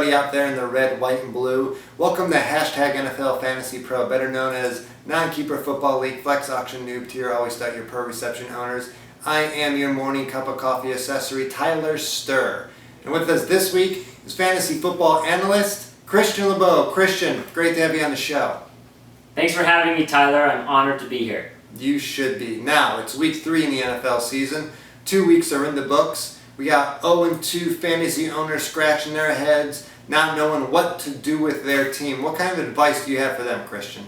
everybody out there in the red, white, and blue. Welcome to Hashtag NFL Fantasy Pro, better known as Non-Keeper Football League Flex Auction Noob Tier. Always start your pro reception owners. I am your morning cup of coffee accessory, Tyler Sturr. And with us this week is fantasy football analyst, Christian Lebeau. Christian, great to have you on the show. Thanks for having me, Tyler. I'm honored to be here. You should be. Now, it's week 3 in the NFL season. 2 weeks are in the books. We got 0-2 fantasy owners scratching their heads, not knowing what to do with their team. What kind of advice do you have for them, Christian?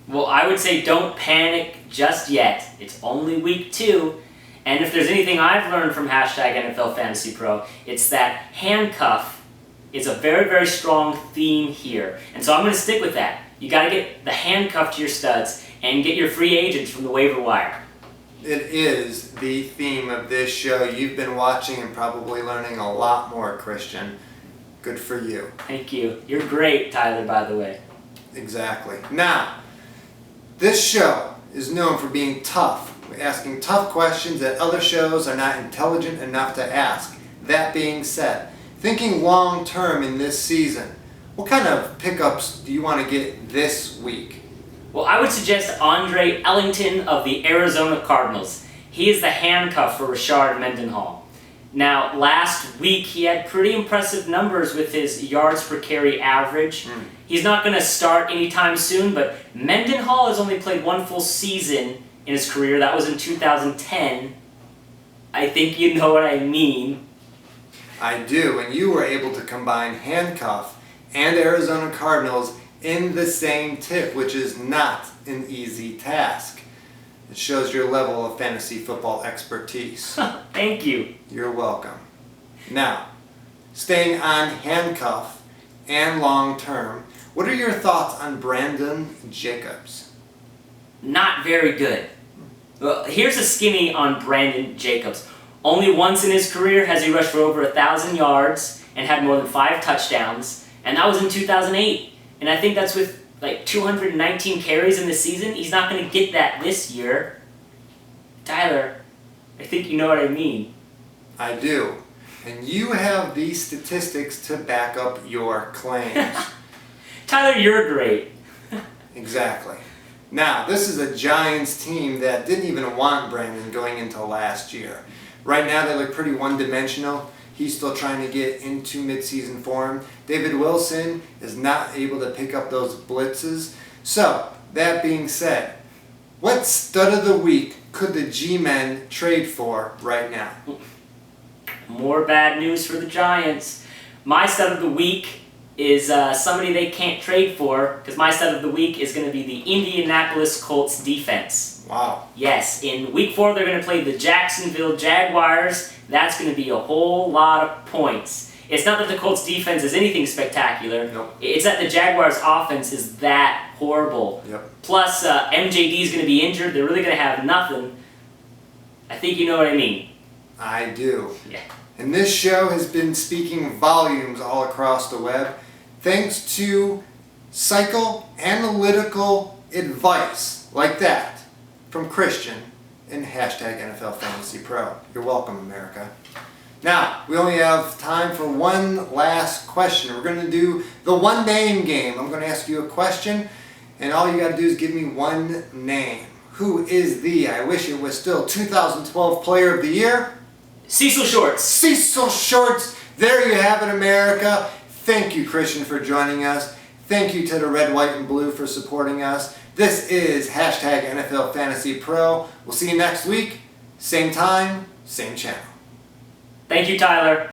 Well, I would say don't panic just yet. It's only week 2. And if there's anything I've learned from Hashtag NFL Fantasy Pro, it's that handcuff is a very, very strong theme here. And so I'm going to stick with that. You got to get the handcuff to your studs and get your free agents from the waiver wire. It is the theme of this show. You've been watching and probably learning a lot more, Christian. Good for you. Thank you. You're great, Tyler, by the way. Exactly. Now, this show is known for being tough. We're asking tough questions that other shows are not intelligent enough to ask. That being said, thinking long term in this season, what kind of pickups do you want to get this week? Well, I would suggest Andre Ellington of the Arizona Cardinals. He is the handcuff for Rashard Mendenhall. Now, last week he had pretty impressive numbers with his yards per carry average. He's not going to start anytime soon, but Mendenhall has only played 1 full season in his career. That was in 2010. I think you know what I mean. I do, and you were able to combine handcuff and Arizona Cardinals in the same tip, which is not an easy task. It shows your level of fantasy football expertise. Thank you. You're welcome. Now, staying on handcuff and long term, what are your thoughts on Brandon Jacobs? Not very good. Well, here's a skinny on Brandon Jacobs. Only once in his career has he rushed for over 1,000 yards and had more than 5 touchdowns, and that was in 2008. And I think that's with like 219 carries in the season. He's not going to get that this year. Tyler, I think you know what I mean. I do. And you have these statistics to back up your claims. Tyler, you're great. Exactly. Now, this is a Giants team that didn't even want Brandon going into last year. Right now, they look pretty one-dimensional. He's still trying to get into midseason form. David Wilson is not able to pick up those blitzes. So, that being said, what stud of the week could the G-Men trade for right now? More bad news for the Giants. My stud of the week is somebody they can't trade for, because my stud of the week is going to be the Indianapolis Colts defense. Wow. Yes, in week 4 they're going to play the Jacksonville Jaguars. That's going to be a whole lot of points. It's not that the Colts defense is anything spectacular. Nope. It's that the Jaguars offense is that horrible. Yep. Plus, MJD is going to be injured. They're really going to have nothing. I think you know what I mean. I do. Yeah. And this show has been speaking volumes all across the web thanks to psychoanalytical advice like that from Christian in Hashtag NFL Fantasy Pro. You're welcome, America. Now, we only have time for one last question. We're going to do the one name game. I'm going to ask you a question, and all you got to do is give me one name. Who is the, I wish it was still 2012 Player of the Year? Cecil Shorts. Cecil Shorts. There you have it, America. Thank you, Christian, for joining us. Thank you to the Red, White, and Blue for supporting us. This is Hashtag NFL Fantasy Pro. We'll see you next week. Same time, same channel. Thank you, Tyler.